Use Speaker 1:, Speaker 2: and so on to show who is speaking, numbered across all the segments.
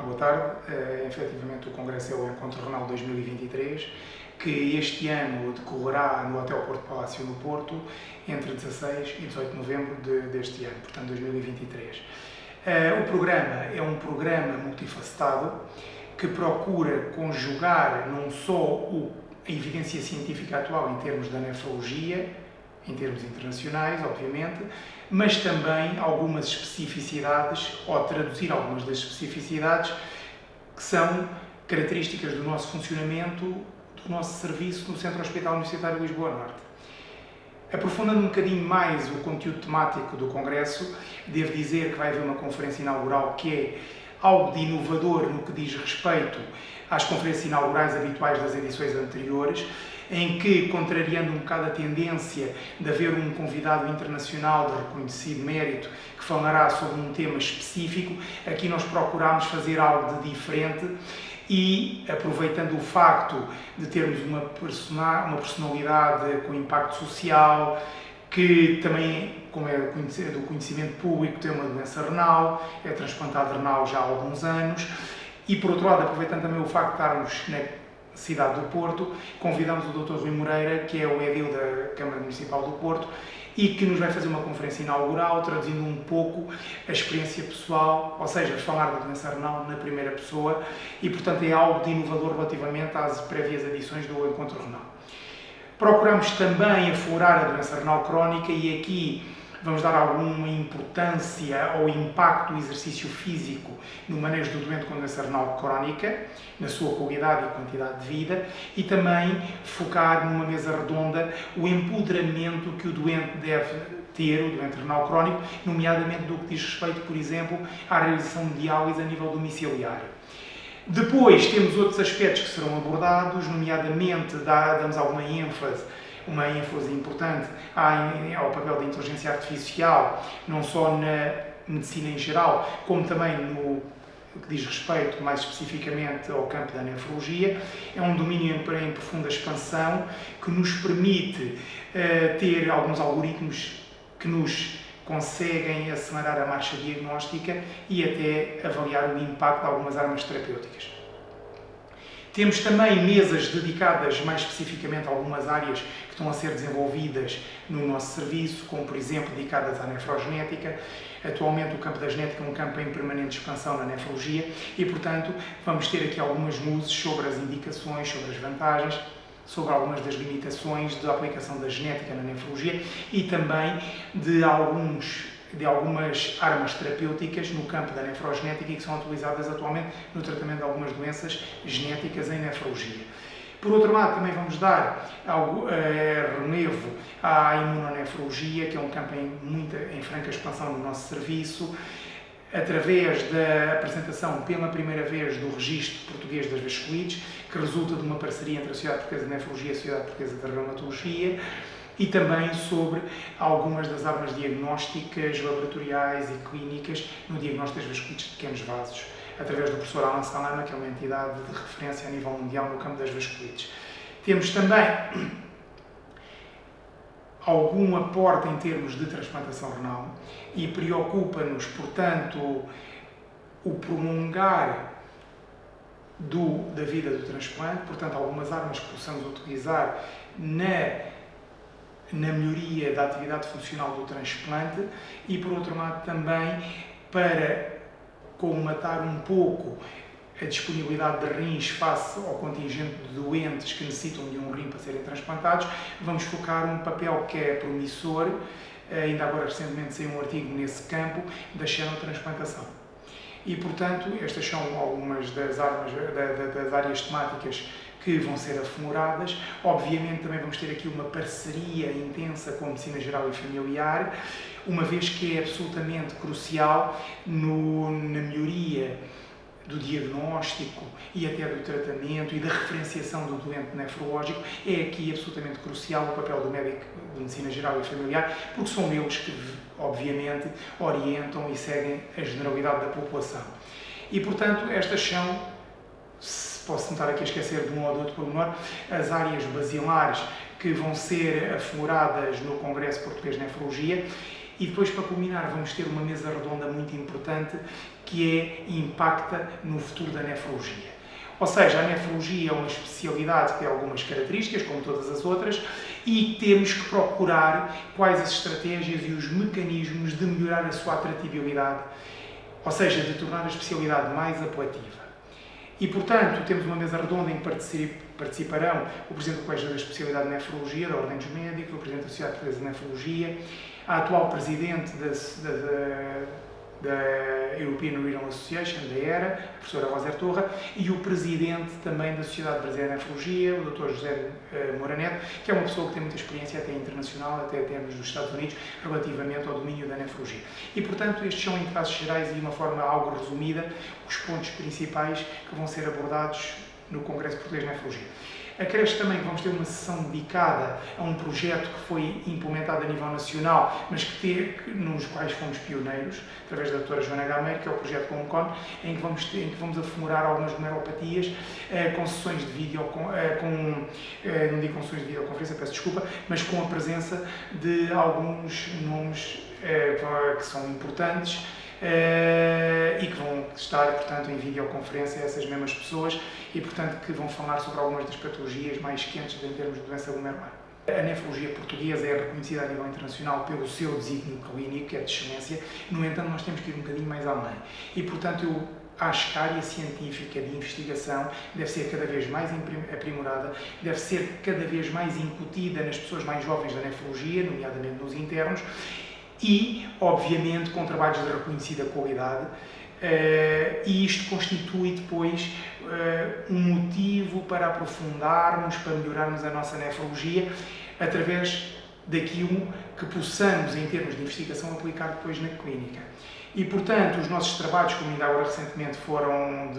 Speaker 1: boa tarde. Efetivamente, o Congresso é o Encontro Renal 2023, que este ano decorrerá no Hotel Porto Palácio, no Porto, entre 16 e 18 de novembro deste ano, portanto 2023. O programa é um programa multifacetado que procura conjugar não só a evidência científica atual em termos da nefrologia, em termos internacionais, obviamente, mas também algumas especificidades, ou traduzir algumas das especificidades que são características do nosso funcionamento, do nosso serviço no Centro Hospitalar Universitário de Lisboa Norte. Aprofundando um bocadinho mais o conteúdo temático do Congresso, devo dizer que vai haver uma conferência inaugural que é algo de inovador no que diz respeito às conferências inaugurais habituais das edições anteriores, em que, contrariando um bocado a tendência de haver um convidado internacional de reconhecido mérito que falará sobre um tema específico, aqui nós procurámos fazer algo de diferente e, aproveitando o facto de termos uma personalidade com impacto social, que também, como é do conhecimento público, tem uma doença renal, é transplantado renal já há alguns anos, e por outro lado, aproveitando também o facto de estarmos na cidade do Porto, convidamos o Dr. Rui Moreira, que é o edil da Câmara Municipal do Porto, e que nos vai fazer uma conferência inaugural, traduzindo um pouco a experiência pessoal, ou seja, falar da doença renal na primeira pessoa, e portanto é algo de inovador relativamente às prévias edições do Encontro Renal. Procuramos também aflorar a doença renal crónica e aqui vamos dar alguma importância ao impacto do exercício físico no manejo do doente com doença renal crónica, na sua qualidade e quantidade de vida, e também focar numa mesa redonda o empoderamento que o doente deve ter, o doente renal crónico, nomeadamente do que diz respeito, por exemplo, à realização de diálise a nível domiciliar. Depois temos outros aspectos que serão abordados, nomeadamente damos alguma ênfase, uma ênfase importante ao papel da inteligência artificial, não só na medicina em geral, como também no que diz respeito mais especificamente ao campo da nefrologia. É um domínio em profunda expansão que nos permite ter alguns algoritmos que nos conseguem acelerar a marcha diagnóstica e até avaliar o impacto de algumas armas terapêuticas. Temos também mesas dedicadas mais especificamente a algumas áreas que estão a ser desenvolvidas no nosso serviço, como por exemplo dedicadas à nefrogenética. Atualmente o campo da genética é um campo em permanente expansão na nefrologia e, portanto, vamos ter aqui algumas luzes sobre as indicações, sobre as vantagens, sobre algumas das limitações da aplicação da genética na nefrologia e também de algumas armas terapêuticas no campo da nefrogenética e que são utilizadas atualmente no tratamento de algumas doenças genéticas em nefrologia. Por outro lado, também vamos dar relevo à imunonefrologia, que é um campo em franca expansão no nosso serviço, através da apresentação pela primeira vez do Registro Português das Vasculites, que resulta de uma parceria entre a Sociedade Portuguesa de Nefrologia e a Sociedade Portuguesa de Reumatologia, e também sobre algumas das armas diagnósticas, laboratoriais e clínicas no diagnóstico das vasculites de pequenos vasos, através do professor Alan Salama, que é uma entidade de referência a nível mundial no campo das vasculites. Temos também algum aporte em termos de transplantação renal e preocupa-nos, portanto, o prolongar da vida do transplante, portanto, algumas armas que possamos utilizar na melhoria da atividade funcional do transplante e, por outro lado, também para colmatar um pouco a disponibilidade de rins face ao contingente de doentes que necessitam de um rim para serem transplantados, vamos focar um papel que é promissor, ainda agora recentemente saiu um artigo nesse campo, da xenotransplantação. E, portanto, estas são algumas das áreas temáticas que vão ser afloradas. Obviamente também vamos ter aqui uma parceria intensa com a medicina geral e familiar, uma vez que é absolutamente crucial na melhoria do diagnóstico e até do tratamento e da referenciação do doente nefrológico. É aqui absolutamente crucial o papel do médico de medicina geral e familiar, porque são eles que, obviamente, orientam e seguem a generalidade da população. E, portanto, estas são, posso tentar aqui esquecer de um ou de outro pormenor, as áreas basilares que vão ser afloradas no Congresso Português de Nefrologia. E depois, para culminar, vamos ter uma mesa redonda muito importante, que impacta no futuro da nefrologia. Ou seja, a nefrologia é uma especialidade que tem algumas características, como todas as outras, e temos que procurar quais as estratégias e os mecanismos de melhorar a sua atratividade, ou seja, de tornar a especialidade mais apelativa. E, portanto, temos uma mesa redonda em que participarão o Presidente do Colégio da Especialidade de Nefrologia, da Ordem dos Médicos, o Presidente da Sociedade Portuguesa de Nefrologia, a atual Presidente da European Renal Association, da ERA, a professora Roser Torra, e o Presidente também da Sociedade Brasileira de Nefrologia, o Dr. José Moura Neto, que é uma pessoa que tem muita experiência até internacional, até em termos dos Estados Unidos, relativamente ao domínio da nefrologia. E, portanto, estes são, em traços gerais e de uma forma algo resumida, os pontos principais que vão ser abordados no Congresso Português de Nefrologia. Acresce também que vamos ter uma sessão dedicada a um projeto que foi implementado a nível nacional, mas nos quais fomos pioneiros, através da doutora Joana Gameiro, que é o projeto Concon, em que vamos aflorar algumas glomerulopatias com sessões de vídeo, não digo com sessões de videoconferência, peço desculpa, mas com a presença de alguns nomes que são importantes, e que vão estar, portanto, em videoconferência essas mesmas pessoas e, portanto, que vão falar sobre algumas das patologias mais quentes em termos de doença glomerular. A nefrologia portuguesa é reconhecida a nível internacional pelo seu desígnio clínico, que é de excelência. No entanto, nós temos que ir um bocadinho mais além. E, portanto, eu acho que a área científica de investigação deve ser cada vez mais aprimorada, deve ser cada vez mais incutida nas pessoas mais jovens da nefrologia, nomeadamente nos internos, e, obviamente, com trabalhos de reconhecida qualidade, e isto constitui depois um motivo para aprofundarmos, para melhorarmos a nossa nefrologia, através daquilo que possamos, em termos de investigação, aplicar depois na clínica. E, portanto, os nossos trabalhos, como ainda agora recentemente foram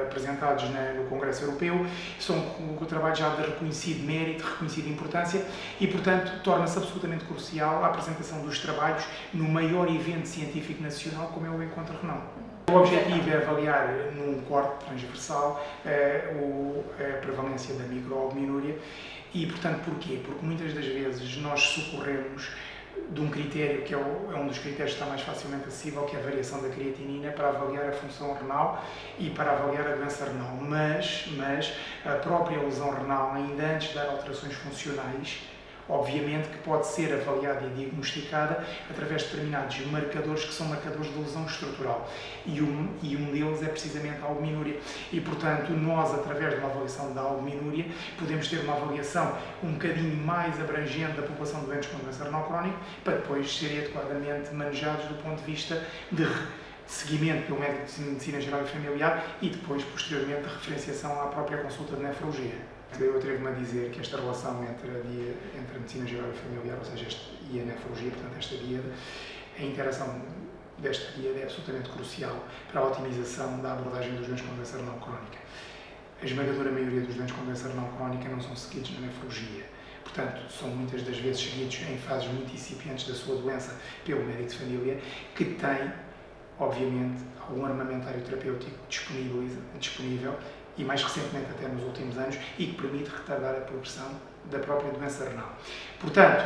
Speaker 1: apresentados no Congresso Europeu, são trabalhos já de reconhecido mérito, reconhecida importância e, portanto, torna-se absolutamente crucial a apresentação dos trabalhos no maior evento científico nacional, como é o Encontro Renal. O objetivo é avaliar, num corte transversal, a prevalência da microalbuminúria e, portanto, porquê? Porque muitas das vezes nós socorremos de um critério que é um dos critérios que está mais facilmente acessível, que é a variação da creatinina, para avaliar a função renal e para avaliar a doença renal. Mas a própria lesão renal, ainda antes de dar alterações funcionais, obviamente que pode ser avaliada e diagnosticada através de determinados marcadores que são marcadores de lesão estrutural. E um deles é precisamente a albuminúria. E, portanto, nós, através de uma avaliação da albuminúria, podemos ter uma avaliação um bocadinho mais abrangente da população de doentes com doença renal crónica, para depois serem adequadamente manejados do ponto de vista de seguimento pelo médico de medicina geral e familiar e depois, posteriormente, de referenciação à própria consulta de nefrologia. Eu atrevo-me a dizer que esta relação entre a medicina geral e familiar, ou seja, e a nefrologia, portanto, a interação desta dieta é absolutamente crucial para a otimização da abordagem dos doentes com doença renal crónica. A esmagadora maioria dos doentes com doença renal crónica não são seguidos na nefrologia. Portanto, são muitas das vezes seguidos em fases muito incipientes da sua doença pelo médico de família, que tem, obviamente, algum armamentário terapêutico disponível e, mais recentemente, até nos últimos anos, e que permite retardar a progressão da própria doença renal. Portanto,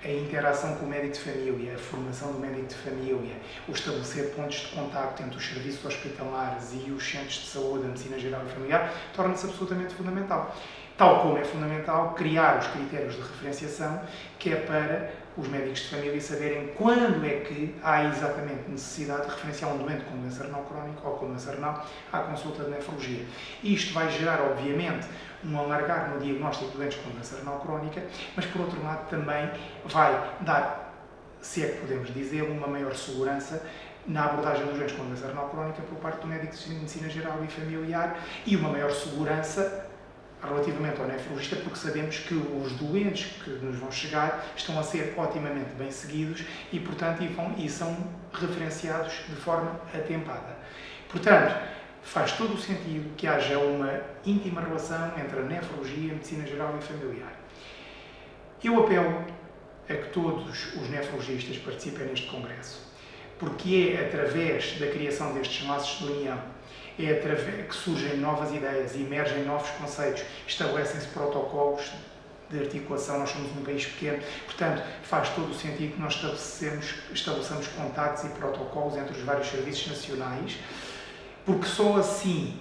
Speaker 1: a interação com o médico de família, a formação do médico de família, o estabelecer pontos de contacto entre os serviços hospitalares e os centros de saúde, a medicina geral e familiar, torna-se absolutamente fundamental. Tal como é fundamental criar os critérios de referenciação, que é para os médicos de família saberem quando é que há exatamente necessidade de referenciar um doente com doença renal crónica ou com doença renal à consulta de nefrologia. Isto vai gerar, obviamente, um alargar no diagnóstico de doentes com doença renal crónica, mas, por outro lado, também vai dar, se é que podemos dizer, uma maior segurança na abordagem dos doentes com doença renal crónica por parte do médico de medicina geral e familiar e uma maior segurança relativamente ao nefrologista, porque sabemos que os doentes que nos vão chegar estão a ser otimamente bem seguidos e, portanto, são referenciados de forma atempada. Portanto, faz todo o sentido que haja uma íntima relação entre a nefrologia, a medicina geral e familiar. Eu apelo a que todos os nefrologistas participem neste congresso, porque é através da criação destes laços de união, é através que surgem novas ideias, emergem novos conceitos, estabelecem-se protocolos de articulação, nós somos um país pequeno, portanto, faz todo o sentido que nós estabeleçamos contactos e protocolos entre os vários serviços nacionais, porque só assim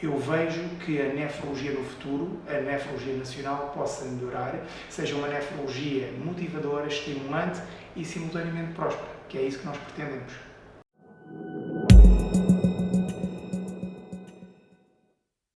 Speaker 1: eu vejo que a nefrologia do futuro, a nefrologia nacional, possa melhorar, seja uma nefrologia motivadora, estimulante e simultaneamente próspera, que é isso que nós pretendemos.